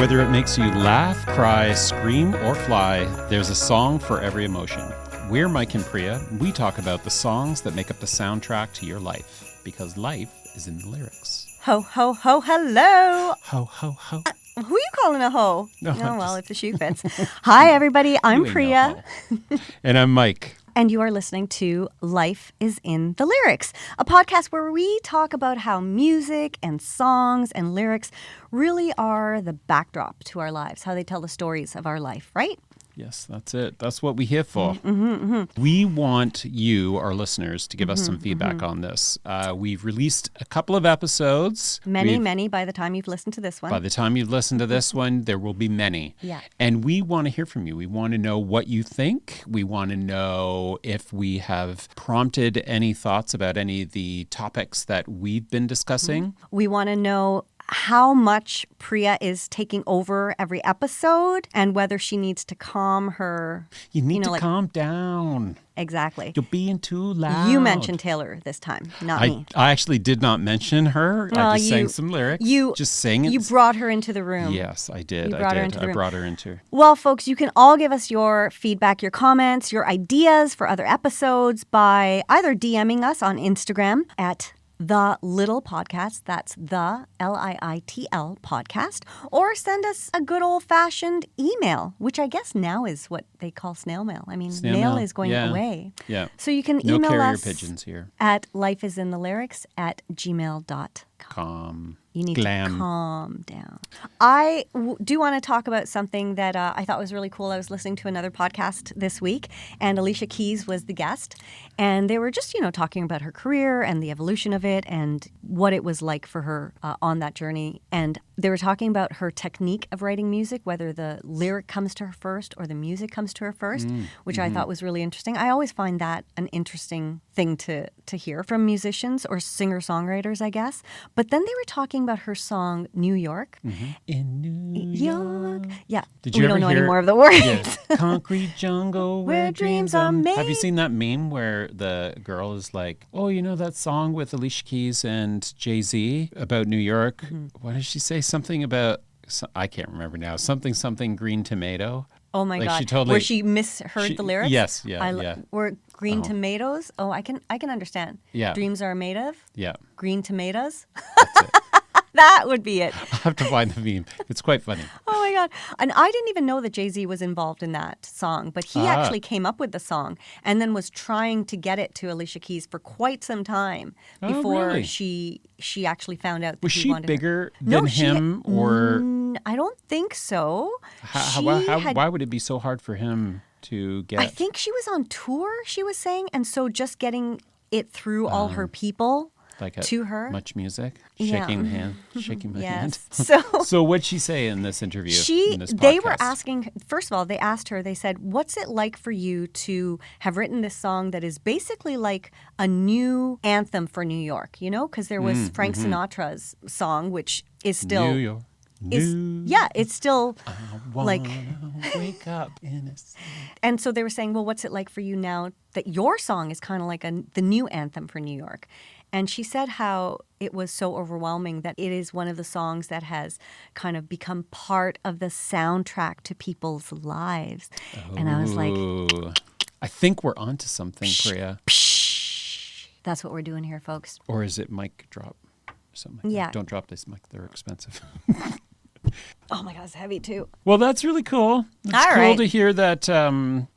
Whether it makes you laugh, cry, scream, or fly, there's a song for every emotion. We're Mike and Priya. We talk about the songs that make up the soundtrack to your life, because life is in the lyrics. Ho, ho, ho, hello. Ho, ho, ho. Who are you calling a hoe? No, Oh, well, if the shoe fits. Hi, everybody. I'm You ain't Priya. no hoe. And I'm Mike. And you are listening to Life is in the Lyrics, a podcast where we talk about how music and songs and lyrics really are the backdrop to our lives, how they tell the stories of our life, right? Yes, that's it. That's what we're here for. We want you, our listeners, to give us some feedback on this. We've released a couple of episodes. Many by the time you've listened to this one. By the time you've listened to this one, there will be many. Yeah. And we want to hear from you. We want to know what you think. We want to know if we have prompted any thoughts about any of the topics that we've been discussing. We want to know how much Priya is taking over every episode and whether she needs to calm her. You need to calm down. Exactly. You're being too loud. You mentioned Taylor this time, not me. I actually did not mention her. I just sang some lyrics. Just sang it. You brought her into the room. Yes, I did. You brought her into the room. I brought her into. Well, folks, you can all give us your feedback, your comments, your ideas for other episodes by either DMing us on Instagram at The Little Podcast, that's the LIITL podcast, or send us a good old-fashioned email, which I guess now is what they call snail mail. I mean, mail is going away. Yeah. So you can no email carrier us pigeons here. at lifeisinthelyrics@gmail.com. You need to calm down. I do want to talk about something that I thought was really cool. I was listening to another podcast this week, and Alicia Keys was the guest. And they were just, talking about her career and the evolution of it and what it was like for her on that journey. And they were talking about her technique of writing music, whether the lyric comes to her first or the music comes to her first, which I thought was really interesting. I always find that an interesting thing to hear from musicians or singer-songwriters, I guess. But then they were talking about her song, New York. In New York. Yeah. Did you we ever don't know hear, any more of the words. Yes. Concrete jungle where dreams are made. Have you seen that meme where the girl is like, oh, you know that song with Alicia Keys and Jay-Z about New York? What did she say? Something about, I can't remember now, something green tomato. Oh my God! Where she misheard the lyrics? Yes, yeah. Were green tomatoes? Oh, I can understand. Yeah. Dreams are made of? Yeah. Green tomatoes? That's it. That would be it. I'll have to find the meme. It's quite funny. Oh my God. And I didn't even know that Jay-Z was involved in that song, but he actually came up with the song and then was trying to get it to Alicia Keys for quite some time before really? she actually found out that was he she wanted bigger her. than him or I don't think so. Why would it be so hard for him to get? I think she was on tour, she was saying, and so just getting it through all her people to her. Much music, shaking my hand. So what'd she say in this interview? In this podcast? They were asking. First of all, they asked her. They said, "What's it like for you to have written this song that is basically like a new anthem for New York?" Because there was Frank Sinatra's song, which is still New York. It's still like wake up innocent. And so they were saying, well, what's it like for you now that your song is kind of like the new anthem for New York? And she said how it was so overwhelming that it is one of the songs that has kind of become part of the soundtrack to people's lives. And I was like, I think we're onto something, Priya. That's what we're doing here, folks. Or is it mic drop? Something like that. Don't drop this mic. They're expensive. Oh my God, it's heavy too. Well, that's really cool. It's All cool right. to hear that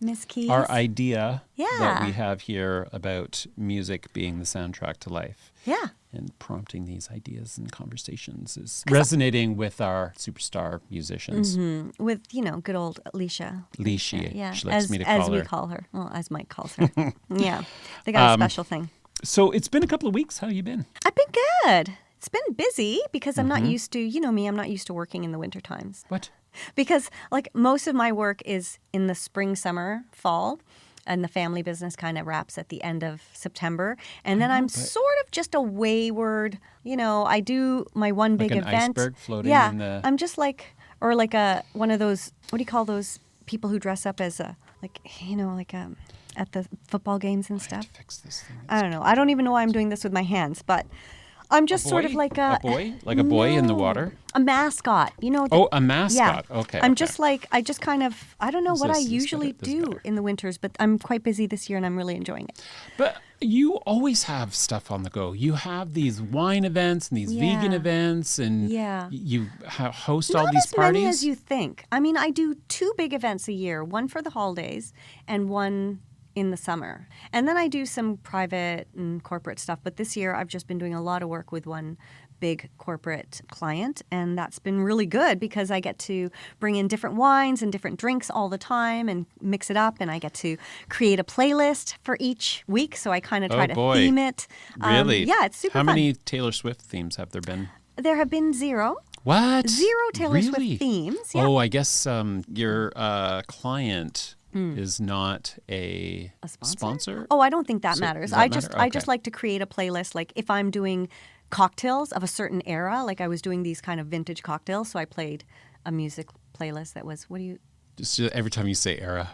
Miss Keys. our idea that we have here about music being the soundtrack to life. Yeah. And prompting these ideas and conversations is resonating with our superstar musicians. With, good old Alicia. Alicia. Yeah. She likes me to call her. As we call her. Well, as Mike calls her. Yeah. They got a special thing. So it's been a couple of weeks. How you been? I've been good. It's been busy because I'm not used to, me, I'm not used to working in the winter times. What? Because most of my work is in the spring, summer, fall, and the family business kind of wraps at the end of September. And then I'm sort of just a wayward, I do my one big an event. Iceberg floating in the... I'm just like one of those, what do you call those people who dress up as at the football games and stuff? I have to fix this thing. I don't know. I don't even know why I'm doing this with my hands, but I'm just sort of like a boy? Like a boy in the water? A mascot. You know. A mascot. Yeah. Okay. I'm just like, I just kind of, I don't know what I This usually do better. in the winters, but I'm quite busy this year and I'm really enjoying it. But you always have stuff on the go. You have these wine events and these vegan events, and you host all these parties. Not as many as you think. I mean, I do 2 big events a year, one for the holidays and one in the summer. And then I do some private and corporate stuff. But this year I've just been doing a lot of work with one big corporate client, and that's been really good because I get to bring in different wines and different drinks all the time and mix it up, and I get to create a playlist for each week, so I kind of try to theme it. Really? Yeah, it's super fun. How many Taylor Swift themes have there been? There have been 0. What? 0 Taylor Swift themes. Yeah. Oh, I guess your client is not a sponsor? Oh, I don't think that matters. I Okay. just like to create a playlist. Like if I'm doing cocktails of a certain era, like I was doing these kind of vintage cocktails, so I played a music playlist that was, Just every time you say era.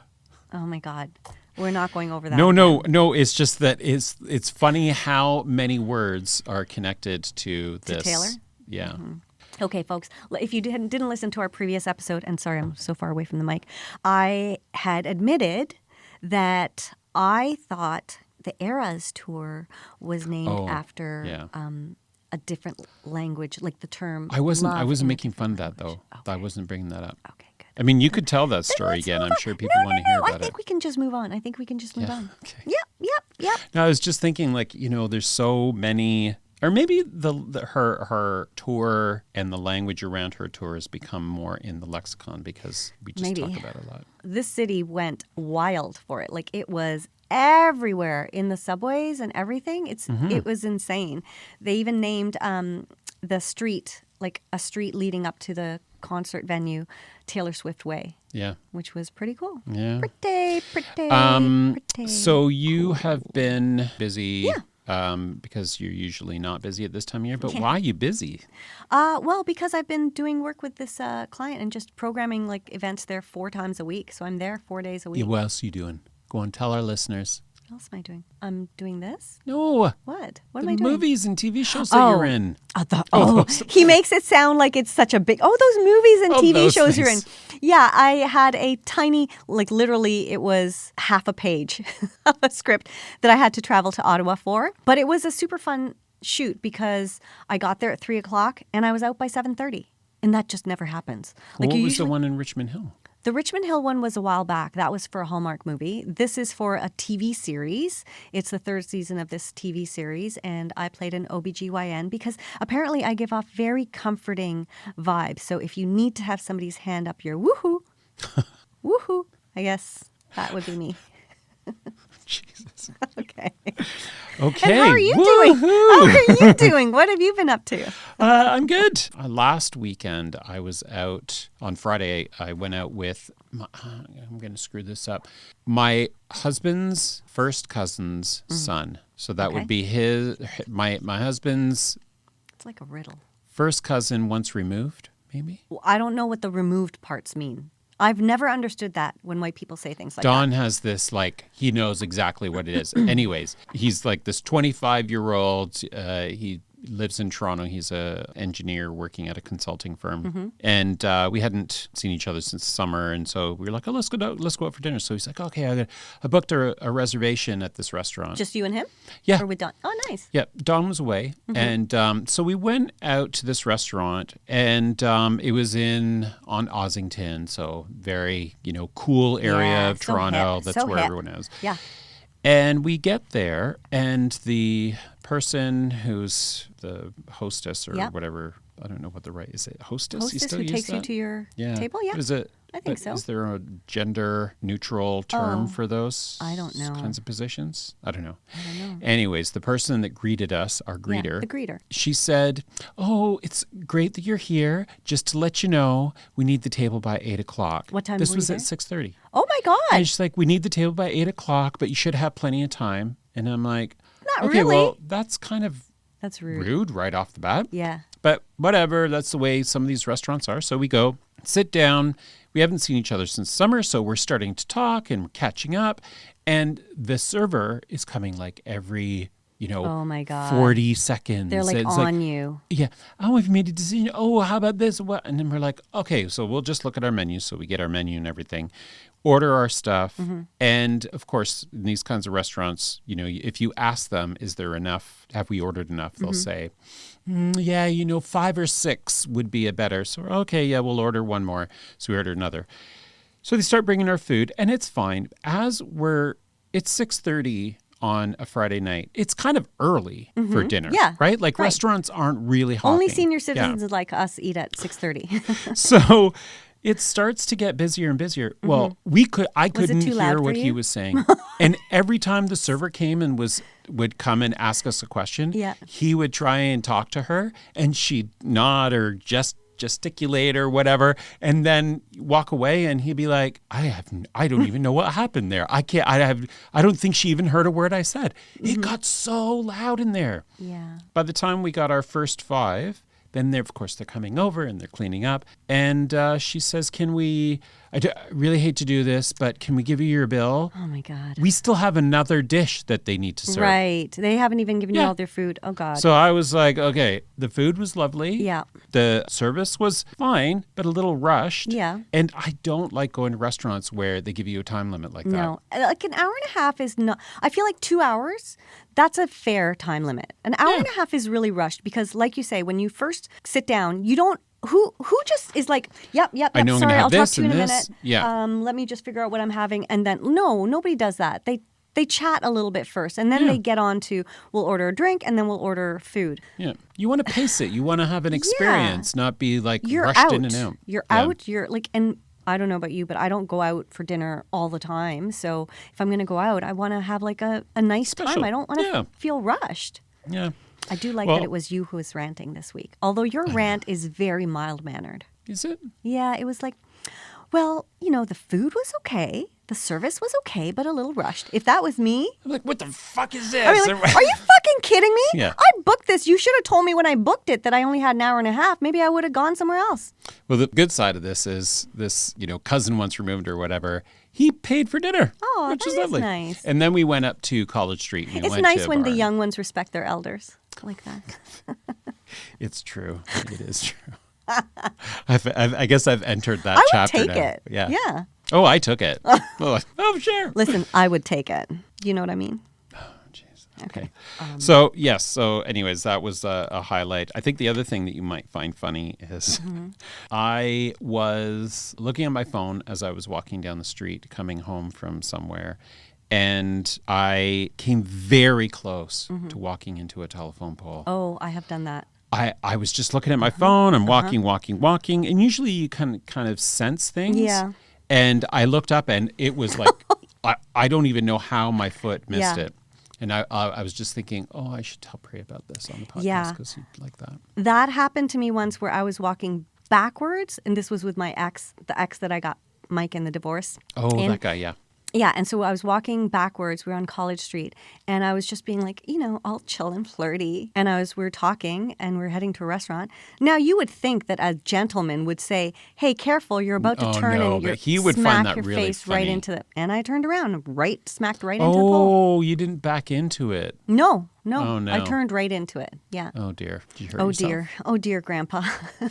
Oh my God. We're not going over that. No. It's just that it's funny how many words are connected to this. To Taylor? Yeah. Mm-hmm. Okay, folks, if you didn't listen to our previous episode, and sorry, I'm so far away from the mic, I had admitted that I thought the Eras tour was named after a different language, like the term. I wasn't making fun of that though. Okay. I wasn't bringing that up. Okay, good. I mean, you could tell that story again. I'm sure people want to hear about it. I think we can just move on. Okay. Yep. No, I was just thinking, like, there's so many. Or maybe her tour and the language around her tour has become more in the lexicon because we just talk about it a lot. This city went wild for it. Like it was everywhere in the subways and everything. It was insane. They even named the street, like a street leading up to the concert venue, Taylor Swift Way. Yeah. Which was pretty cool. Yeah. Pretty. So you have been busy. Yeah. Because you're usually not busy at this time of year. But why are you busy? Well, because I've been doing work with this client and just programming like events there 4 times a week. So I'm there 4 days a week. Yeah, what else are you doing? Go on, tell our listeners. What else am I doing? I'm doing this? No. What am I doing? Movies and TV shows that you're in. He makes it sound like it's such a big... Oh, those movies and TV shows you're in. Yeah, I had a tiny, like literally it was half a page of a script that I had to travel to Ottawa for. But it was a super fun shoot because I got there at 3 o'clock and I was out by 7:30. And that just never happens. Like what was the one in Richmond Hill? The Richmond Hill one was a while back. That was for a Hallmark movie. This is for a TV series. It's the 3rd season of this TV series, and I played an OBGYN because apparently I give off very comforting vibes. So if you need to have somebody's hand up your woohoo, I guess that would be me. Jesus. Okay. And how are you doing? How are you doing? What have you been up to? I'm good. Last weekend, I was out on Friday. I went out with, I'm going to screw this up, my husband's first cousin's son. So that would be my husband's. It's like a riddle. First cousin once removed, maybe? Well, I don't know what the removed parts mean. I've never understood that when white people say things like Don that. has this, like, he knows exactly what it is. Anyways, he's like this 25-year-old. He lives in Toronto. He's an engineer working at a consulting firm. And we hadn't seen each other since summer. And so we were like, oh, let's go out for dinner. So he's like, okay, I booked a reservation at this restaurant. Just you and him? Yeah. Or with Don? Oh, nice. Yeah, Don was away. And so we went out to this restaurant, and it was on Ossington, so very, cool area of Toronto. That's where everyone is. Yeah. And we get there, and the person who's the hostess or whatever, I don't know what the right is. It hostess? Hostess who takes you to your table? Yeah. What is it? I think so. Is there a gender-neutral term for those I don't know. kinds of positions? I don't know. Anyways, the person that greeted us, our greeter, the greeter, she said, oh, it's great that you're here. Just to let you know, we need the table by 8 o'clock. What time This were was you at there? 6:30. Oh, my God. And she's like, we need the table by 8 o'clock, but you should have plenty of time. And I'm like, Not okay, really. well, that's kind of That's rude. rude right off the bat. Yeah. But whatever, that's the way some of these restaurants are. So we go, sit down. We haven't seen each other since summer, so we're starting to talk and we're catching up. And the server is coming like every, Oh my God. 40 seconds. They're like It's on you. Yeah. Oh, we've made a decision. Oh, how about this? What? And then we're like, okay, so we'll just look at our menu. So we get our menu and everything, order our stuff. And of course, in these kinds of restaurants, if you ask them, is there enough? Have we ordered enough? They'll say, yeah, 5 or 6 would be a better. So, okay, yeah, we'll order one more. So we order another. So they start bringing our food and it's fine. It's 6:30 on a Friday night. It's kind of early for dinner, right? Like restaurants aren't really hopping. Only senior citizens like us eat at 6:30. So it starts to get busier and busier. Well, I couldn't hear what he was saying. And every time the server came and would come and ask us a question, he would try and talk to her and she'd nod or just gesticulate or whatever, and then walk away, and he'd be like, I don't even know what happened there. I don't think she even heard a word I said. It got so loud in there. Yeah. By the time we got our first 5, then they're coming over and they're cleaning up, and she says, I really hate to do this, but can we give you your bill? Oh my God. We still have another dish that they need to serve. Right. They haven't even given you all their food. Oh God. So I was like, okay, the food was lovely. Yeah. The service was fine, but a little rushed. Yeah. And I don't like going to restaurants where they give you a time limit like that. No. Like an hour and a half is not, I feel like 2 hours, that's a fair time limit. An hour and a half is really rushed because like you say, when you first sit down, you don't, who just is like, yep, I know sorry, I'm I'll gonna have talk to you in a this minute. Yeah. Let me just figure out what I'm having. And then, no, nobody does that. They chat a little bit first, and then they get on to, we'll order a drink, and then we'll order food. Yeah. You want to pace it. You want to have an experience, not be like You're rushed out. in and out. You're out. You're like, and I don't know about you, but I don't go out for dinner all the time. So if I'm going to go out, I want to have like a nice time. I don't want to feel rushed. Yeah. I do like that it was you who was ranting this week. Although your rant is very mild-mannered. Is it? Yeah, it was like, well, the food was okay. The service was okay, but a little rushed. If that was me... I'm like, what the fuck is this? I mean, like, are you fucking kidding me? Yeah. I booked this. You should have told me when I booked it that I only had an hour and a half. Maybe I would have gone somewhere else. Well, the good side of this is this, cousin once removed or whatever, he paid for dinner. Oh, which that is lovely. nice. And then we went up to College Street. And It's nice when the young ones respect their elders like that. It's true. It is true. I guess I've entered that chapter I would take now. it. Yeah. Oh, I took it. Oh, sure. Listen, I would take it. You know what I mean? Oh, jeez. Okay. So, yes. So, anyways, that was a highlight. I think the other thing that you might find funny is I was looking at my phone as I was walking down the street coming home from somewhere, and I came very close to walking into a telephone pole. Oh, I have done that. I was just looking at my phone. I'm walking, and usually you can kind of sense things. Yeah. And I looked up, and it was like I don't even know how my foot missed it. And I was just thinking, I should tell Prey about this on the podcast because he'd like that. That happened to me once where I was walking backwards, and this was with my ex, the ex that I got Mike in the divorce. Oh, that guy, yeah. Yeah, and so I was walking backwards. We were on College Street, and I was just being like, all chill and flirty. And we were talking, and we were heading to a restaurant. Now, you would think that a gentleman would say, "Hey, careful! You're about to turn, and he would smack find that your really face funny. right into the." And I turned around, smacked right into the pole. Oh, you didn't back into it. No. Oh, no. I turned right into it. Yeah. Oh dear. Did you hurt yourself? Oh dear, Grandpa. Oh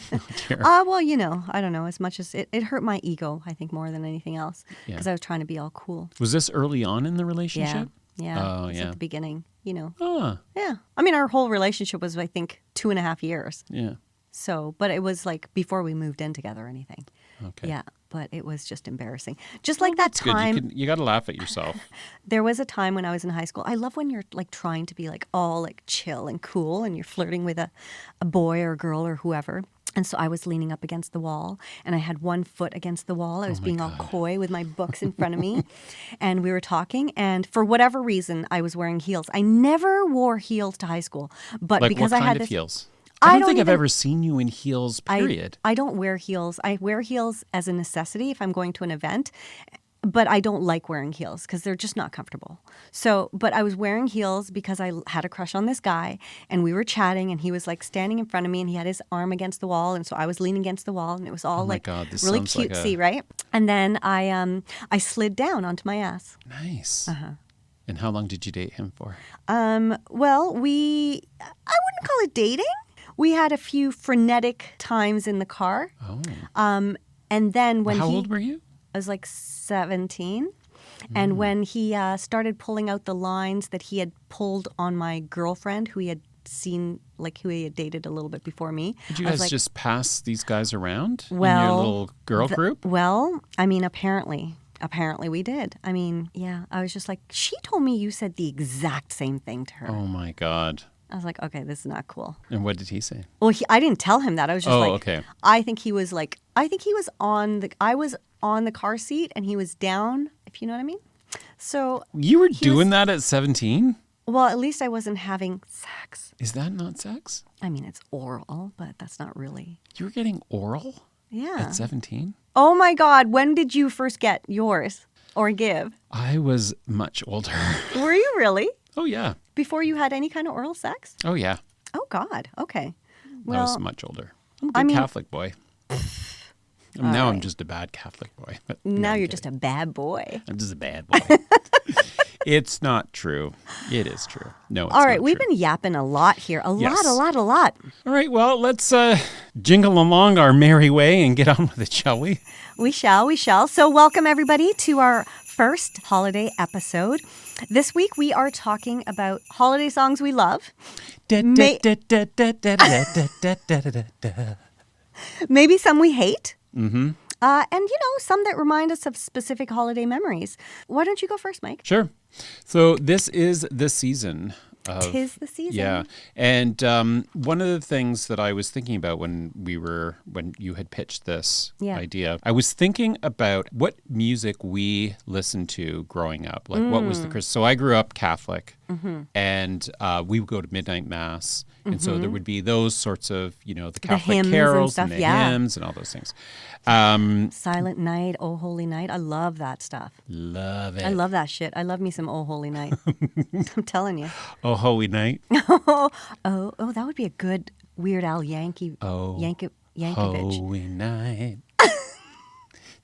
dear. Well, I don't know. As much as it hurt my ego, I think more than anything else, because I was trying to be all cool. Was this early on in the relationship? Yeah. Oh, It was yeah. at the beginning. Oh. Yeah. I mean, our whole relationship was, I think, 2.5 years. Yeah. So, but it was like before we moved in together or anything. Okay. Yeah. But it was just embarrassing. Just like that time. Good. You got to laugh at yourself. There was a time when I was in high school. I love when you're like trying to be like all like chill and cool and you're flirting with a boy or a girl or whoever. And so I was leaning up against the wall and I had one foot against the wall. I was being all coy with my books in front of me. And we were talking. And for whatever reason, I was wearing heels. I never wore heels to high school. But Like because what I kind had of heels? I I don't don't think I've even- ever seen you in heels, period. I don't wear heels. I wear heels as a necessity if I'm going to an event, but I don't like wearing heels because they're just not comfortable. So, but I was wearing heels because I had a crush on this guy and we were chatting and he was like standing in front of me and he had his arm against the wall and so I was leaning against the wall and it was all my like God, this really sounds like cutesy, right? And then I slid down onto my ass. Nice. Uh-huh. And how long did you date him for? Well, I wouldn't call it dating. We had a few frenetic times in the car. Oh. And then when How old were you? I was like 17. And when he started pulling out the lines that he had pulled on my girlfriend, who he had seen, like who he had dated a little bit before me. Did you guys just pass these guys around in your Well, little girl group? Well, I mean, apparently we did. I mean, yeah, I was just like, she told me you said the exact same thing to her. Oh my God. I was like, okay, this is not cool. And what did he say? Well, I didn't tell him that. I was just okay. I think he was I was on the car seat and he was down, if you know what I mean. So you were doing that at 17? Well, at least I wasn't having sex. Is that not sex? I mean, it's oral, but that's not really. You were getting oral? Yeah. At 17? Oh my God. When did you first get yours or give? I was much older. Were you really? Oh, yeah. Before you had any kind of oral sex? Oh, yeah. Oh, God. Okay. Well, I was much older. I'm a good Catholic boy. Now I'm just a bad Catholic boy. But now you're just a bad boy. I'm just a bad boy. It's not true. It is true. No, it's All right, not we've true. been yapping a lot here. A lot. All right, well, let's jingle along our merry way and get on with it, shall we? We shall. So welcome, everybody, to our first holiday episode. This week, we are talking about holiday songs we love. Maybe some we hate. Mm-hmm. And, some that remind us of specific holiday memories. Why don't you go first, Mike? Sure. So this is the season. 'Tis the season. Yeah. And one of the things that I was thinking about when you had pitched this idea, I was thinking about what music we listened to growing up. Like what was so I grew up Catholic, and we would go to midnight mass. And so there would be those sorts of, the Catholic carols and the hymns and all those things. Silent Night, Oh Holy Night. I love that stuff. Love it. I love that shit. I love me some Oh Holy Night. I'm telling you. Oh Holy Night. Oh, that would be a good Weird Al Yankovic. Holy Night.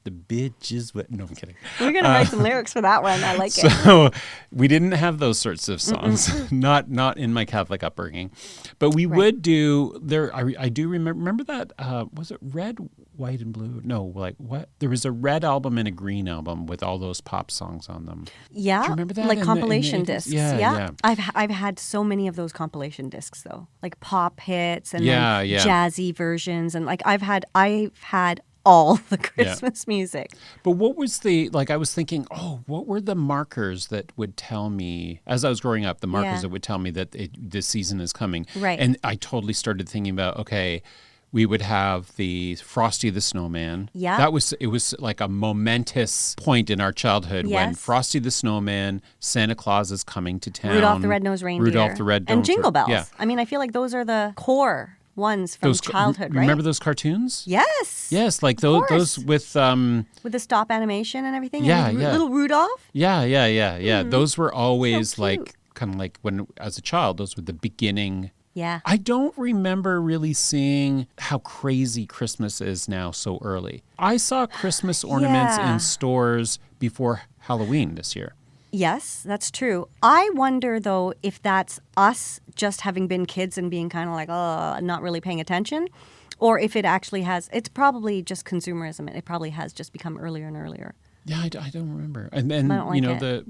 The bitches. No, I'm kidding. We're going to write some lyrics for that one. I like it. So we didn't have those sorts of songs, not in my Catholic upbringing. But we would do, I do remember that, was it Red, White, and Blue? No, like what? There was a red album and a green album with all those pop songs on them. Yeah. Do you remember that? Like compilation discs. Yeah. I've had so many of those compilation discs, though. Like pop hits and then jazzy versions. And like I've had all the Christmas music. But what was I was thinking, what were the markers that would tell me, as I was growing up, the markers that would tell me that this season is coming? Right. And I totally started thinking about, we would have the Frosty the Snowman. Yeah. It was like a momentous point in our childhood when Frosty the Snowman, Santa Claus is coming to town. Rudolph the Red-Nosed Reindeer. And Jingle Bells. Yeah. I mean, I feel like those are the core ones from childhood, right? Remember those cartoons? Yes, like those with the stop animation and everything. Yeah, and little Rudolph. Yeah. Those were always so kind of like when as a child, those were the beginning. Yeah. I don't remember really seeing how crazy Christmas is now so early. I saw Christmas ornaments in stores before Halloween this year. Yes, that's true. I wonder, though, if that's us just having been kids and being kind of like, not really paying attention, or if it actually has, it's probably just consumerism. It probably has just become earlier and earlier. Yeah, I don't remember. And then,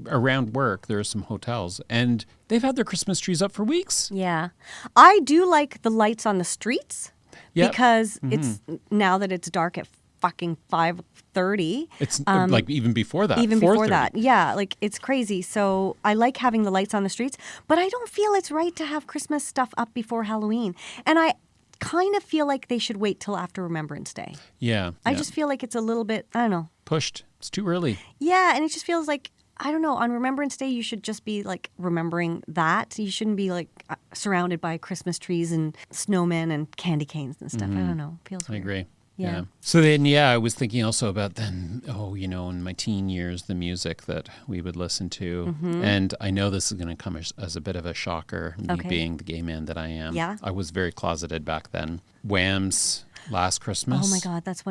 around work, there are some hotels, and they've had their Christmas trees up for weeks. Yeah. I do like the lights on the streets because it's now that it's dark at fucking 5:30. It's like even before that. Even before that. Yeah, like it's crazy. So I like having the lights on the streets, but I don't feel it's right to have Christmas stuff up before Halloween. And I kind of feel like they should wait till after Remembrance Day. Yeah. I just feel like it's a little bit, I don't know. Pushed. It's too early. Yeah, and it just feels like, I don't know, on Remembrance Day, you should just be like remembering that. You shouldn't be like surrounded by Christmas trees and snowmen and candy canes and stuff. I don't know. Feels weird. I agree. Yeah. So then, I was thinking also about then, in my teen years, the music that we would listen to. And I know this is going to come as a bit of a shocker, me being the gay man that I am. Yeah. I was very closeted back then. Wham's Last Christmas. Oh my God, that's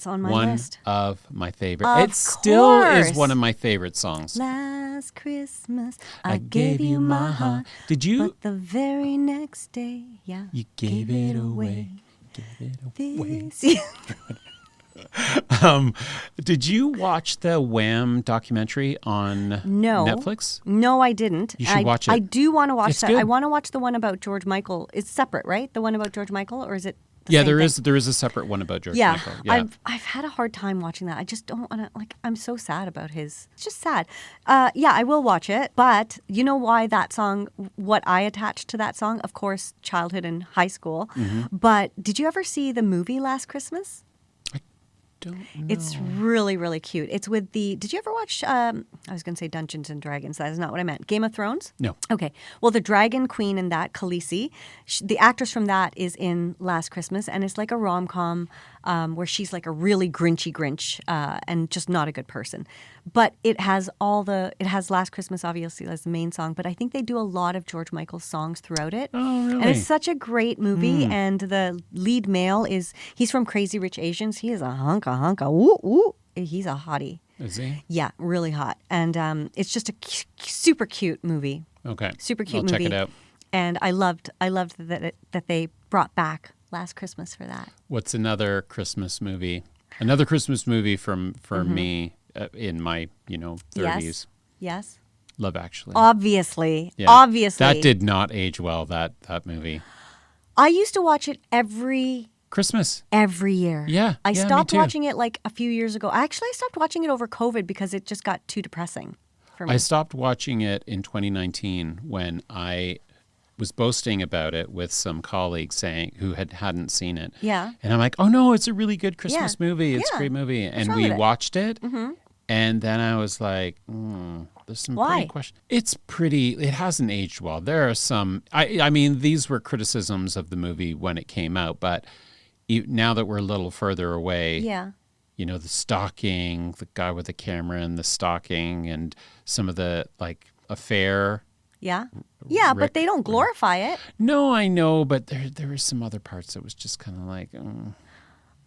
on my list. One of my favorite. It still is one of my favorite songs. Last last Christmas, I gave you my heart. Did you? But the very next day, yeah, You gave it away. Gave it away. This- Did you watch the Wham documentary on No. Netflix? No, I didn't. You should watch it. I do want to watch It's that. good. I want to watch the one about George Michael. It's separate, right? The one about George Michael, or is it? Yeah, same there thing? is a separate one about George Yeah, Michael. Yeah. I've had a hard time watching that. I just don't want to. Like, I'm so sad about his. It's just sad. Yeah, I will watch it. But you know why that song? What I attached to that song? Of course, childhood and high school. Mm-hmm. But did you ever see the movie Last Christmas? Don't know. It's really, really cute. It's with the. Did you ever watch? I was going to say Dungeons and Dragons. That is not what I meant. Game of Thrones. No. Okay. Well, the dragon queen in that, Khaleesi, the actress from that is in Last Christmas, and it's like a rom-com where she's like a really grinchy Grinch and just not a good person. But it has Last Christmas obviously as the main song, but I think they do a lot of George Michael's songs throughout it. Oh, really? And it's such a great movie. And the lead male he's from Crazy Rich Asians. He is a hunka. Woo, woo. He's a hottie. Is he? Yeah, really hot. And it's just a super cute movie. Okay. Super cute I'll movie. check it out. And I loved that they brought back Last Christmas for that. What's another Christmas movie? Another Christmas movie for me in my 30s. Yes. Love Actually. Obviously. Yeah. Obviously. That did not age well. That movie. I used to watch it every Christmas. year. Yeah, I yeah, me stopped too. watching it like a few years ago. Actually, I stopped watching it over COVID because it just got too depressing for me. I stopped watching it in 2019 when I was boasting about it with some colleagues who hadn't seen it. Yeah. And I'm like, oh no, it's a really good Christmas movie. It's Yeah. a great movie. And wrong we with it? watched it. And then I was like, there's some Why? pretty questions. It hasn't aged well. There are some, I mean, these were criticisms of the movie when it came out, but now that we're a little further away, Yeah. the stalking, the guy with the camera and the stalking and some of the affair. Yeah. Yeah, but Rick- they don't glorify it. No, I know, but there were some other parts that was just kind of like,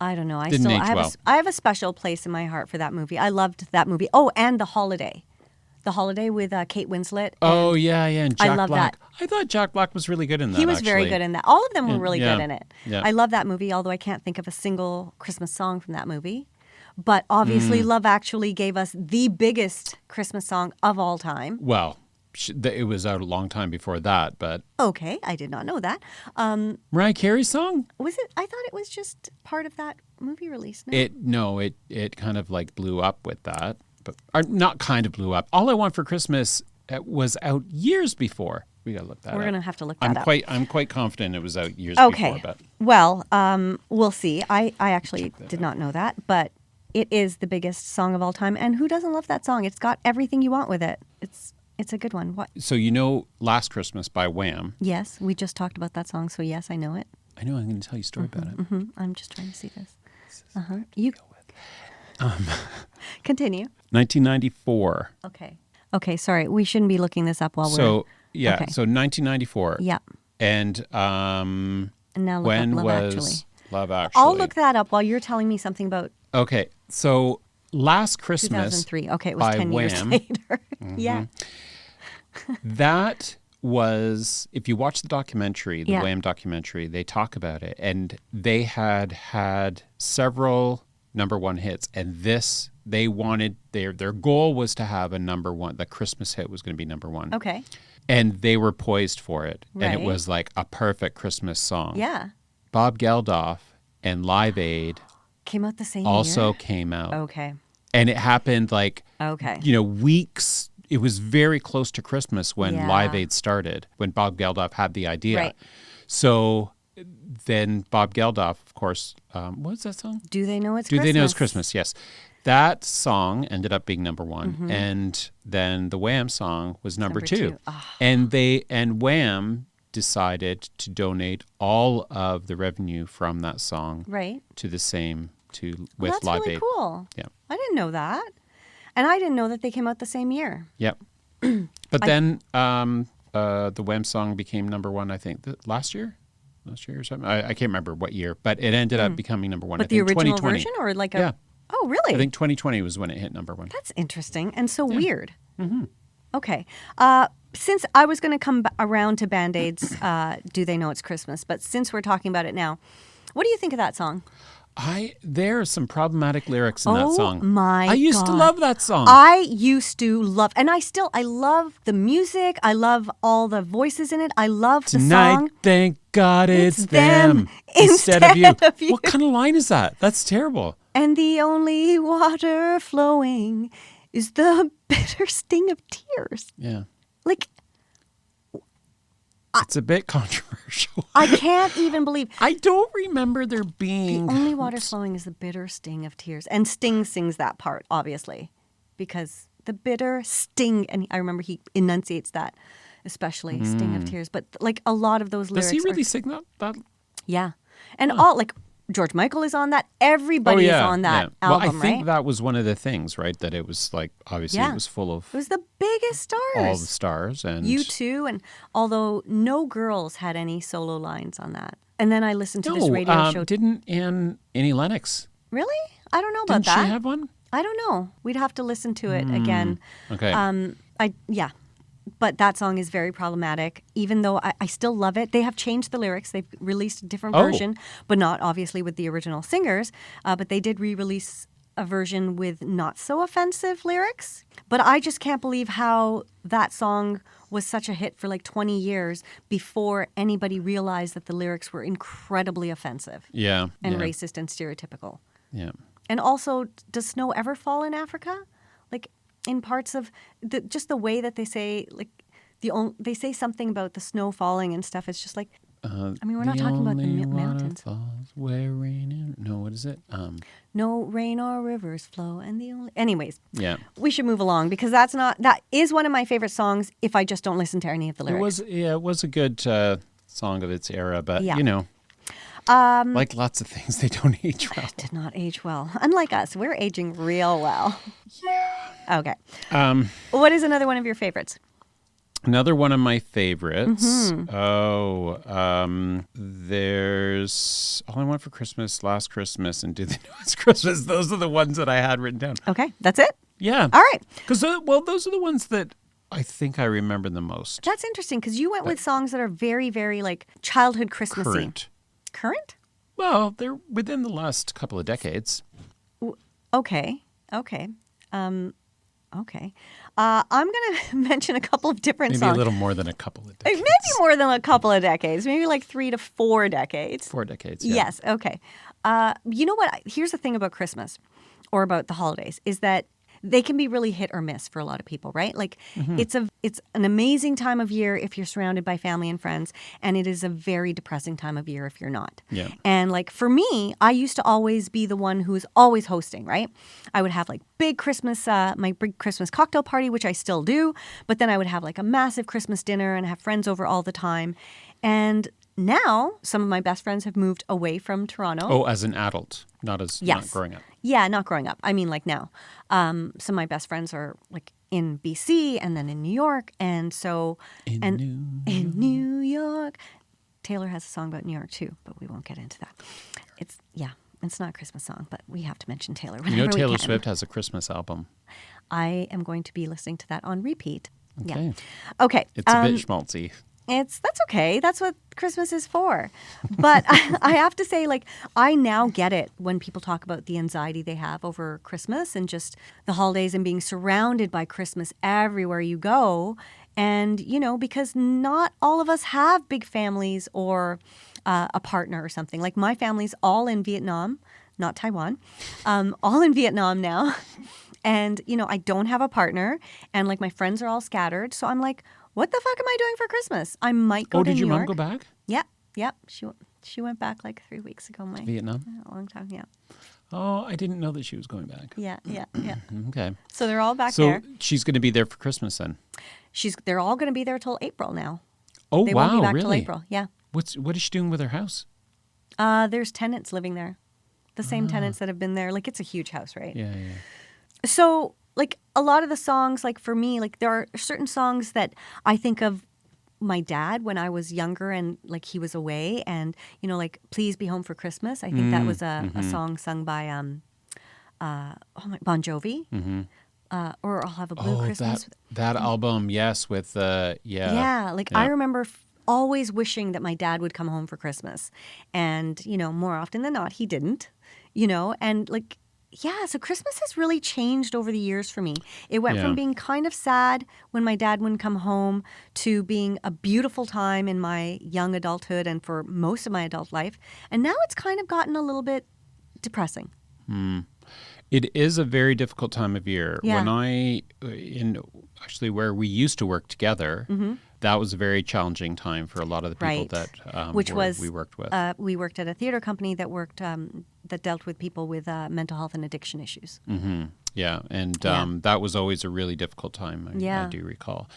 I don't know. Didn't age well. I have a special place in my heart for that movie. I loved that movie. Oh, and The Holiday. The Holiday with Kate Winslet. oh yeah, and Jack I love Black. that. I thought Jack Black was really good in that. He was very actually. good in that. All of them were really Yeah, good in it. yeah. I love that movie, although I can't think of a single Christmas song from that movie. But obviously, Love Actually gave us the biggest Christmas song of all time. Well, it was out a long time before that, but Okay, I did not know that. Mariah Carey's song? Was it? I thought it was just part of that movie release. No? It kind of blew up with that, but or not kind of blew up. All I Want for Christmas was out years before. We gotta look that up. We're gonna have to look that up. I'm quite confident it was out years Okay. before. But Well, we'll see. I actually did not know that, but it is the biggest song of all time. And who doesn't love that song? It's got everything you want with it. It's a good one. What? so Last Christmas by Wham. Yes, we just talked about that song, so yes, I know it. I know I'm going to tell you a story about it. I'm just trying to see this. You continue. 1994. Okay. Okay. Sorry, we shouldn't be looking this up while we're. So yeah, Okay. so 1994. Yeah. And And now look when up Love was Actually. Love Actually? I'll look that up while you're telling me something about Okay, so Last Christmas 2003. Okay, it was by 10 years Wham. later. Yeah. That was, if you watch the documentary, the Yeah. Wham documentary, they talk about it, and they had several number one hits, and they wanted their goal was to have a number one. The Christmas hit was going to be number one. Okay. And they were poised for it, and it Right. was like a perfect Christmas song. Yeah. Bob Geldof and Live Aid Came out the same also year. came out. Okay. And it happened Okay. weeks. It was very close to Christmas when Yeah. Live Aid started, when Bob Geldof had the idea. Right. So then Bob Geldof, of course, what was that song? Do they know it's Do Christmas? They Know It's Christmas? Yes. That song ended up being number one. Mm-hmm. And then the Wham song was number Number two. two. Ah. And Wham decided to donate all of the revenue from that song Right. to the same with Well, that's Live really Aid. cool. Yeah. I didn't know that. And I didn't know that they came out the same year. Yep. But then the Wham song became number one, I think, last year or something. I can't remember what year, but it ended up becoming number one. But I the think original 2020. version or Yeah. Oh, really? I think 2020 was when it hit number one. That's interesting and so weird. Okay. Since I was going to come around to Band-Aids, Do They Know It's Christmas? But since we're talking about it now, what do you think of that song? There are some problematic lyrics in that song. Oh my God. I used to love that song. I used to love, and I love the music. I love all the voices in it. I love the Tonight, song. thank God it's them instead of you. What kind of line is that? That's terrible. And the only water flowing is the bitter sting of tears. Yeah. Like, it's a bit controversial. I can't even believe. I don't remember there being... The only water flowing is the bitter sting of tears. And Sting sings that part, obviously, because the bitter sting, and I remember he enunciates that, especially sting of tears. But like a lot of those lyrics. Does he really sing that? Yeah. And all, like, George Michael is on that. Everybody is on that album, well, I think right? that was one of the things, right? That it was like, obviously it was full of... It was the biggest stars. All the stars. And U2, and although no girls had any solo lines on that. And then I listened to this radio show. Didn't Annie Lennox? Really? I don't know about Didn't that. she have one? I don't know. We'd have to listen to it again. Okay. But that song is very problematic, even though I still love it. They have changed the lyrics. They've released a different version, but not obviously with the original singers. But they did re-release a version with not so offensive lyrics. But I just can't believe how that song was such a hit for like 20 years before anybody realized that the lyrics were incredibly offensive. Yeah. And racist and stereotypical. Yeah. And also, does snow ever fall in Africa? Like, in parts of just the way that they say, like, they say something about the snow falling and stuff. It's just like, I mean, we're not talking about the mountains. Falls where rain no, what is it? No rain or rivers flow, and the only. Anyways, yeah, we should move along because that is one of my favorite songs. If I just don't listen to any of the lyrics, it was a good song of its era, but you know. Like lots of things, they don't age well. Did not age well. Unlike us, we're aging real well. Yeah. Okay. What is another one of your favorites? Another one of my favorites. There's All I Want for Christmas, Last Christmas, and Do They Know It's Christmas. Those are the ones that I had written down. Okay, that's it? Yeah. All right. Because, those are the ones that I think I remember the most. That's interesting because you went with songs that are very, very like childhood Christmassy. Current? Well, they're within the last couple of decades. Okay. Okay. I'm going to mention a couple of different songs. Maybe a little more than a couple of decades. Maybe more than a couple of decades. Maybe like 3 to 4 decades. 4 decades, yeah. Yes, okay. You know what? Here's the thing about Christmas or about the holidays is that they can be really hit or miss for a lot of people, right? Like it's an amazing time of year if you're surrounded by family and friends, and it is a very depressing time of year if you're not. Yeah. And like for me, I used to always be the one who's always hosting, right? I would have like my big Christmas cocktail party, which I still do, but then I would have like a massive Christmas dinner and have friends over all the time. And now some of my best friends have moved away from Toronto. Oh, as an adult, not growing up. Yeah, not growing up. I mean, like now. Some of my best friends are like in BC and then in New York. And so, in New York. Taylor has a song about New York too, but we won't get into that. It's not a Christmas song, but we have to mention Taylor whenever we can. Taylor Swift has a Christmas album. I am going to be listening to that on repeat. Okay. Yeah. Okay. It's a bit schmaltzy. That's okay. That's what Christmas is for. But I have to say, like, I now get it when people talk about the anxiety they have over Christmas and just the holidays and being surrounded by Christmas everywhere you go. And, because not all of us have big families or a partner or something. Like my family's all in Vietnam, not Taiwan, all in Vietnam now. And, I don't have a partner and like my friends are all scattered. So I'm like, what the fuck am I doing for Christmas? I might go to New York. Oh, did your mom go back? Yep. She went back like 3 weeks ago. Vietnam? A long time, yeah. Oh, I didn't know that she was going back. Yeah. Okay. So they're all back there. So she's going to be there for Christmas then? They're all going to be there till April now. Oh, they wow, won't be back really? till April, yeah. What is she doing with her house? There's tenants living there. The same tenants that have been there. Like, it's a huge house, right? Yeah. So, like, a lot of the songs, like, for me, like, there are certain songs that I think of my dad when I was younger and, like, he was away. And, like, Please Be Home for Christmas. I think that was a song sung by Bon Jovi. or I'll have a blue Christmas. That album, yes, with Yeah, like I remember always wishing that my dad would come home for Christmas. And, more often than not, he didn't, and like, yeah, so Christmas has really changed over the years for me. It went from being kind of sad when my dad wouldn't come home to being a beautiful time in my young adulthood and for most of my adult life. And now it's kind of gotten a little bit depressing. It is a very difficult time of year. Yeah. When actually where we used to work together, that was a very challenging time for a lot of the people that we worked with. We worked at a theater company that worked that dealt with people with mental health and addiction issues. Mm-hmm. Yeah, and that was always a really difficult time. I do recall.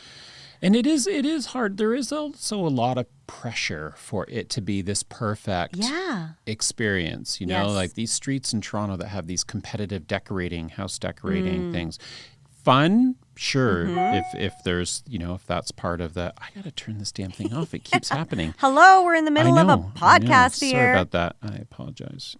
And it is hard. There is also a lot of pressure for it to be this perfect experience. Like these streets in Toronto that have these competitive house decorating things. Fun, sure, if there's, if that's part of the, I got to turn this damn thing off. It keeps happening. Hello, we're in the middle of a podcast here. Sorry about that. I apologize.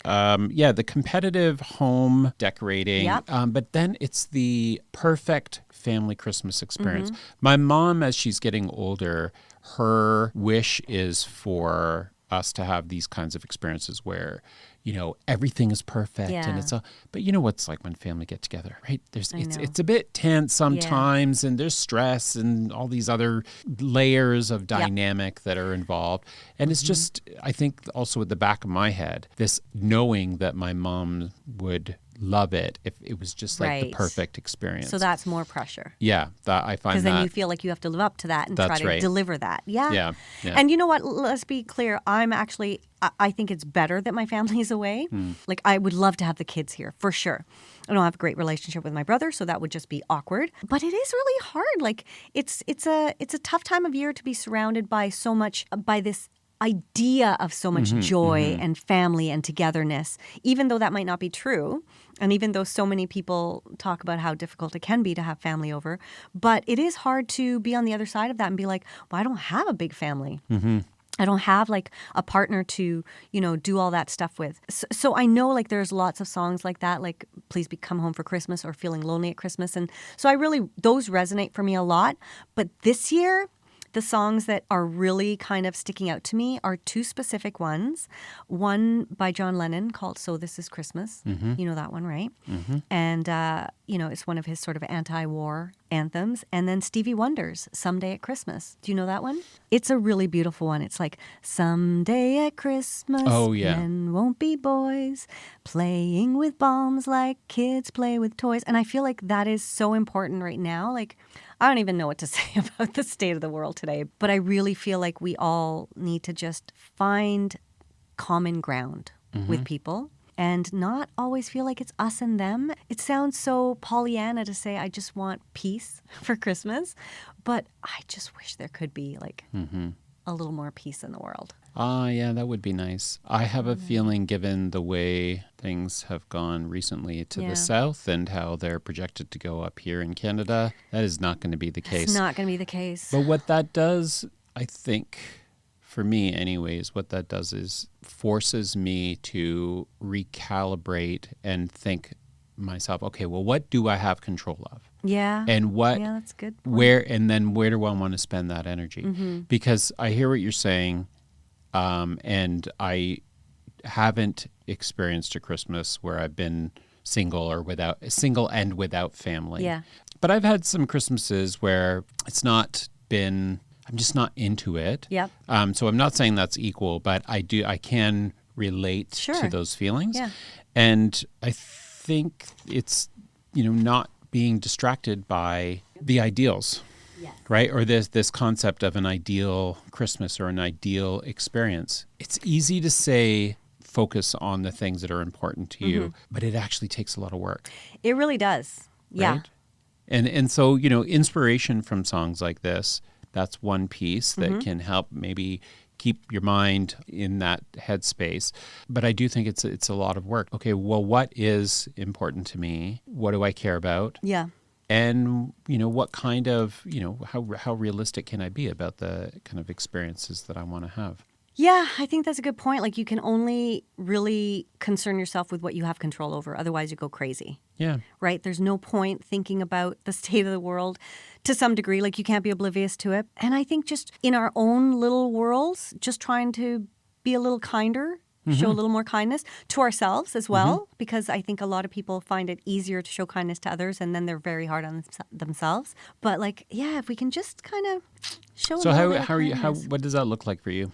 The competitive home decorating, but then it's the perfect family Christmas experience. My mom, as she's getting older, her wish is for us to have these kinds of experiences where, everything is perfect and it's all, but what's like when family get together, right? It's a bit tense sometimes and there's stress and all these other layers of dynamic that are involved. And it's just, I think also at the back of my head, this knowing that my mom would love it if it was just like the perfect experience. So that's more pressure. Yeah, that I find because then you feel like you have to live up to that and try to deliver that. Yeah. And you know what? Let's be clear. I think it's better that my family is away. Like I would love to have the kids here for sure. I don't have a great relationship with my brother, so that would just be awkward. But it is really hard. Like it's a tough time of year to be surrounded by so much by this idea of so much joy and family and togetherness, even though that might not be true. And even though so many people talk about how difficult it can be to have family over, but it is hard to be on the other side of that and be like, well, I don't have a big family. I don't have like a partner to, do all that stuff with. So I know like there's lots of songs like that, like Please Come Home for Christmas or Feeling Lonely at Christmas. And so those resonate for me a lot. But this year, the songs that are really kind of sticking out to me are two specific ones. One by John Lennon called So This Is Christmas. You know that one, right? And, it's one of his sort of anti-war anthems. And then Stevie Wonder's Someday at Christmas. Do you know that one? It's a really beautiful one. It's like, someday at Christmas, men won't be boys, playing with bombs like kids play with toys. And I feel like that is so important right now. Like, I don't even know what to say about the state of the world today, but I really feel like we all need to just find common ground with people and not always feel like it's us and them. It sounds so Pollyanna to say, I just want peace for Christmas, but I just wish there could be like a little more peace in the world. Yeah, that would be nice. I have a feeling, given the way things have gone recently to the south and how they're projected to go up here in Canada, that is not going to be the case. It's not going to be the case. But what that does, I think, for me anyways, what that does is forces me to recalibrate and think myself, okay, well, what do I have control of? Yeah. And that's good. Where do I want to spend that energy? Because I hear what you're saying. And I haven't experienced a Christmas where I've been single and without family. Yeah. But I've had some Christmases where I'm just not into it. Yep. So I'm not saying that's equal, but I can relate to those feelings. Yeah. And I think it's, not being distracted by the ideals. Yes. Right? Or this concept of an ideal Christmas or an ideal experience. It's easy to say focus on the things that are important to you, but it actually takes a lot of work. It really does. Yeah. Right? And so, inspiration from songs like this, that's one piece that can help maybe keep your mind in that headspace. But I do think it's a lot of work. Okay, well, what is important to me? What do I care about? Yeah. And, what kind of, how realistic can I be about the kind of experiences that I want to have? Yeah, I think that's a good point. Like, you can only really concern yourself with what you have control over. Otherwise, you go crazy. Yeah. Right? There's no point thinking about the state of the world to some degree. Like, you can't be oblivious to it. And I think just in our own little worlds, just trying to be a little kinder, show a little more kindness to ourselves as well, because I think a lot of people find it easier to show kindness to others and then they're very hard on themselves. But like, yeah, if we can just kind of show a little bit of kindness. What does that look like for you?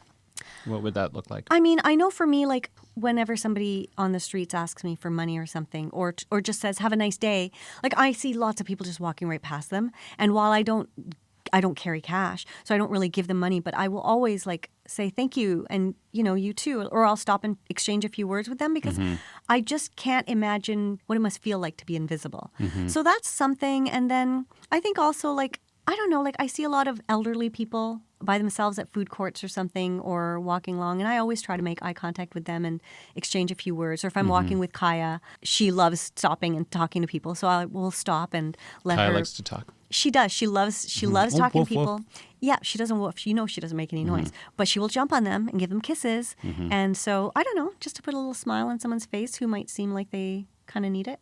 What would that look like? I mean, I know for me, like, whenever somebody on the streets asks me for money or something, or just says, have a nice day, like, I see lots of people just walking right past them. And while I don't carry cash, so I don't really give them money, but I will always, like, say thank you and, you know, you too. Or I'll stop and exchange a few words with them because I just can't imagine what it must feel like to be invisible. So that's something. And then I think also, like, I don't know, like, I see a lot of elderly people by themselves at food courts or something, or walking along, and I always try to make eye contact with them and exchange a few words. Or if I'm walking with Kaya, she loves stopping and talking to people, so I will stop and let her. Kaya likes to talk. She does. She loves talking to people. Yeah, she doesn't woof. You know she doesn't make any noise, but she will jump on them and give them kisses. And so, I don't know, just to put a little smile on someone's face who might seem like they kind of need it.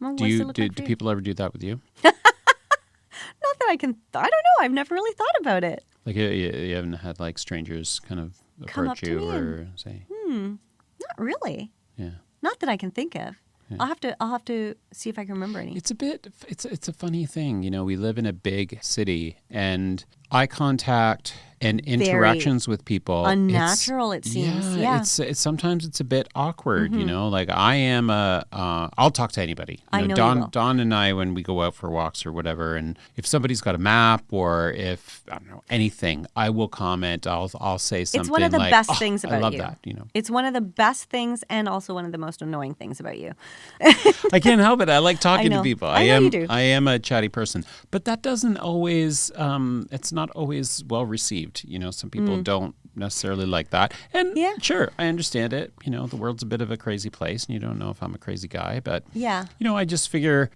Well, Do people ever do that with you? Not that I can. I don't know. I've never really thought about it. Like you haven't had like strangers kind of Come up approach to you me or say, Not really. yeah. Not that I can think of. I'll have to see if I can remember any. It's a funny thing. You know, we live in a big city and eye contact and interactions with people. Unnatural, it seems. Yeah. It's sometimes it's a bit awkward, you know, like I am I'll talk to anybody. I know you will. Dawn and I, when we go out for walks or whatever, and if somebody's got a map or if, I don't know, anything, I will comment. I'll say something. It's one of the like, best things about you. I love that, you know. It's one of the best things and also one of the most annoying things about you. I can't help it. I like talking to people. I know you do. I am a chatty person, but that doesn't always. It's not always well received. You know, some people don't necessarily like that. And sure, I understand it. You know, the world's a bit of a crazy place, and you don't know if I'm a crazy guy. But you know, I just figure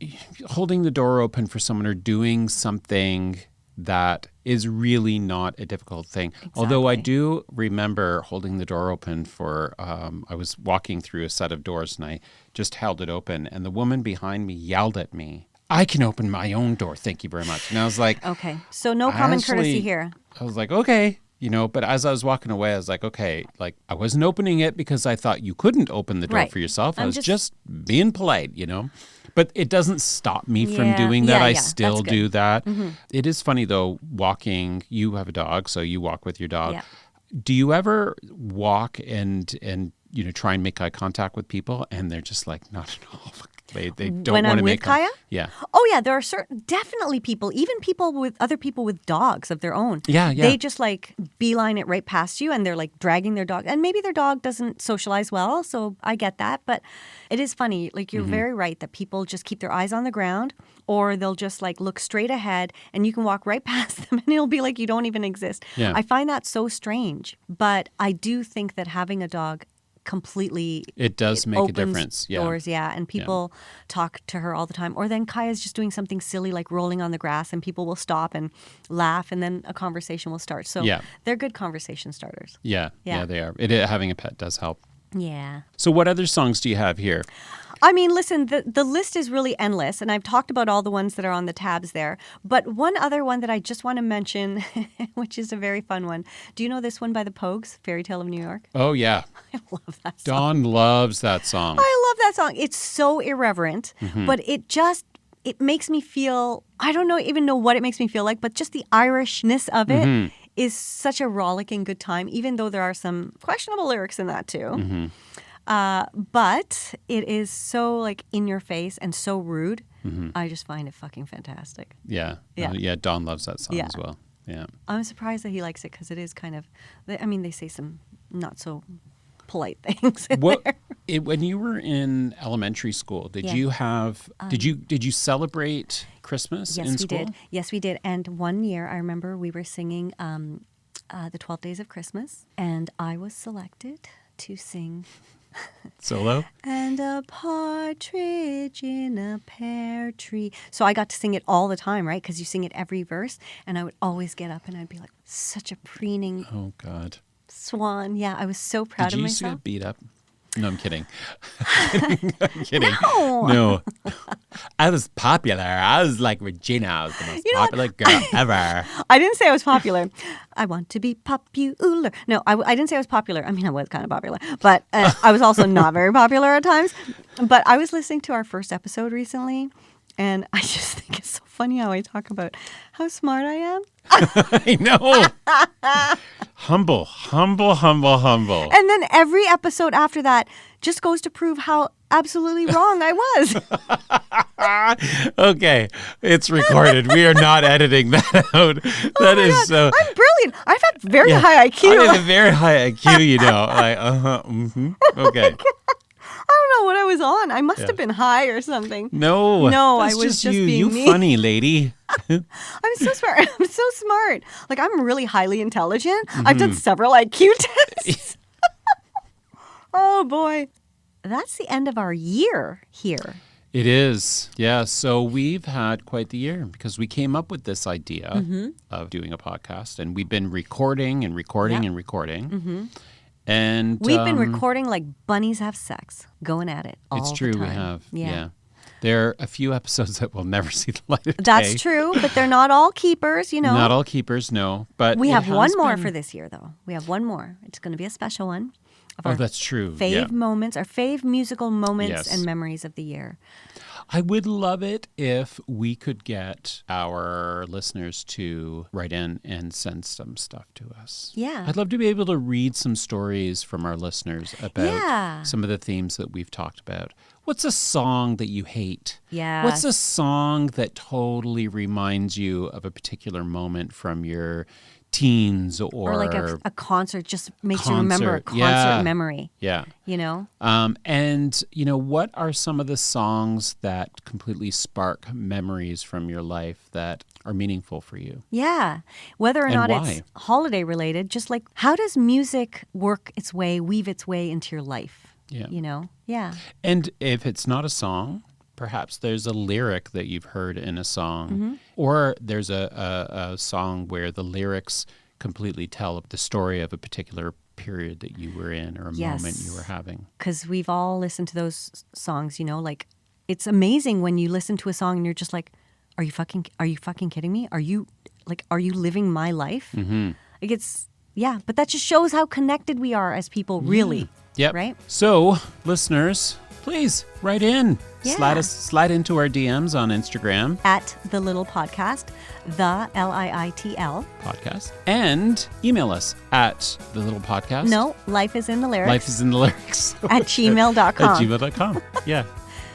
holding the door open for someone or doing something that is really not a difficult thing. Exactly. Although I do remember holding the door open for, I was walking through a set of doors and I just held it open and the woman behind me yelled at me, I can open my own door, thank you very much. And I was like, okay, so no common courtesy here. I was like, okay. You know, but as I was walking away, I was like, okay, like I wasn't opening it because I thought you couldn't open the door for yourself. I was just being polite, you know. But it doesn't stop me from doing that. I still do that. It is funny, though, walking. You have a dog, so you walk with your dog. Yeah. Do you ever walk and you know, try and make eye contact with people and they're just like, not at all. They don't want to make Kaya? Yeah. Oh, yeah. There are definitely people, even other people with dogs of their own. Yeah. They just like beeline it right past you and they're like dragging their dog. And maybe their dog doesn't socialize well. So I get that. But it is funny. Like you're very right that people just keep their eyes on the ground or they'll just like look straight ahead and you can walk right past them and it'll be like you don't even exist. Yeah. I find that so strange. But I do think that having a dog completely it does make a difference. Doors, and people talk to her all the time. Or then Kaya's just doing something silly like rolling on the grass and people will stop and laugh and then a conversation will start. So they're good conversation starters. Yeah, they are. Having a pet does help. Yeah. So what other songs do you have here? I mean, listen, the list is really endless, and I've talked about all the ones that are on the tabs there. But one other one that I just want to mention, which is a very fun one. Do you know this one by the Pogues, Fairy Tale of New York? Oh, yeah. I love that song. Dawn loves that song. I love that song. It's so irreverent, but it makes me feel, I don't even know what it makes me feel like, but just the Irishness of it is such a rollicking good time, even though there are some questionable lyrics in that too. But it is so like in your face and so rude. I just find it fucking fantastic. Yeah. Dawn loves that song as well. Yeah. I'm surprised that he likes it because it is kind of, they say some not so polite things in there. When you were in elementary school, did you have, did you celebrate Christmas in school? Yes, we did. And one year I remember we were singing the 12 Days of Christmas and I was selected to sing solo? And a partridge in a pear tree. So I got to sing it all the time, right? Because you sing it every verse. And I would always get up and I'd be like, such a preening. Oh, God. Swan. Yeah, I was so proud Did of you used to myself. get beat up? No, I'm kidding. I'm kidding. No. No. I was popular. I was like Regina. I was the most popular girl ever. I didn't say I was popular. I want to be popular. No, I didn't say I was popular. I mean, I was kind of popular, but I was also not very popular at times. But I was listening to our first episode recently, and I just think it's so funny how I talk about how smart I am. I know. Humble. And then every episode after that just goes to prove how absolutely wrong I was. Okay, it's recorded. We are not editing that out. That is God, so. I'm brilliant. I've had very high IQ. I have a very high IQ, you know. Like, okay. I don't know what I was on. I must have been high or something. No, I was just you. being You me. funny lady. I'm so smart. I'm so smart. Like, I'm really highly intelligent. I've done several IQ tests. Oh, boy. That's the end of our year here. It is. Yeah. So we've had quite the year because we came up with this idea of doing a podcast, and we've been recording and recording and recording. Mm-hmm. And We've been recording like bunnies have sex, going at it all it's true. the time. We have. Yeah. There are a few episodes that will never see the light of day. That's true, but they're not all keepers, you know. Not all keepers, no. But We it have one has more been- for this year, though. We have one more. It's going to be a special one. Of Oh, our that's true. fave Yeah. moments, our fave musical moments Yes. and memories of the year. I would love it if we could get our listeners to write in and send some stuff to us. Yeah. I'd love to be able to read some stories from our listeners about some of the themes that we've talked about. What's a song that you hate? Yeah. What's a song that totally reminds you of a particular moment from your teens Or like a concert just makes you remember a concert. concert Yeah. memory, yeah. you know? And, what are some of the songs that completely spark memories from your life that are meaningful for you? Yeah. Whether or And not why? it's holiday related, just like how does music weave its way into your life? Yeah. You know? Yeah. And if it's not a song, perhaps there's a lyric that you've heard in a song, or there's a song where the lyrics completely tell the story of a particular period that you were in or a moment you were having. Because we've all listened to those songs, you know, like it's amazing when you listen to a song and you're just like, are you fucking kidding me? Are you living my life? Mm-hmm. Like but that just shows how connected we are as people, really. Yep. Right? So, listeners, please write in. Yeah. Slide into our DMs on Instagram. At The Little Podcast, the LIITL. Podcast. And email us at the little podcast. No, life is in the lyrics. Life is in the lyrics. At gmail.com. At gmail.com. Yeah.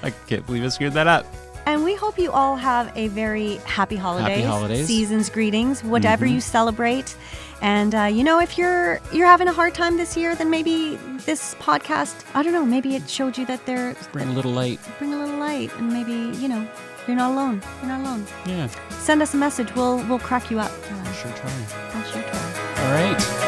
I can't believe I screwed that up. And we hope you all have a very happy holidays. Happy holidays. Season's greetings, whatever you celebrate. And, if you're having a hard time this year, then maybe this podcast, I don't know, maybe it showed you that Bring a little light. bring a little light. And maybe, you're not alone. You're not alone. Yeah. Send us a message. We'll crack you up. Sure try. I'll sure try. All right.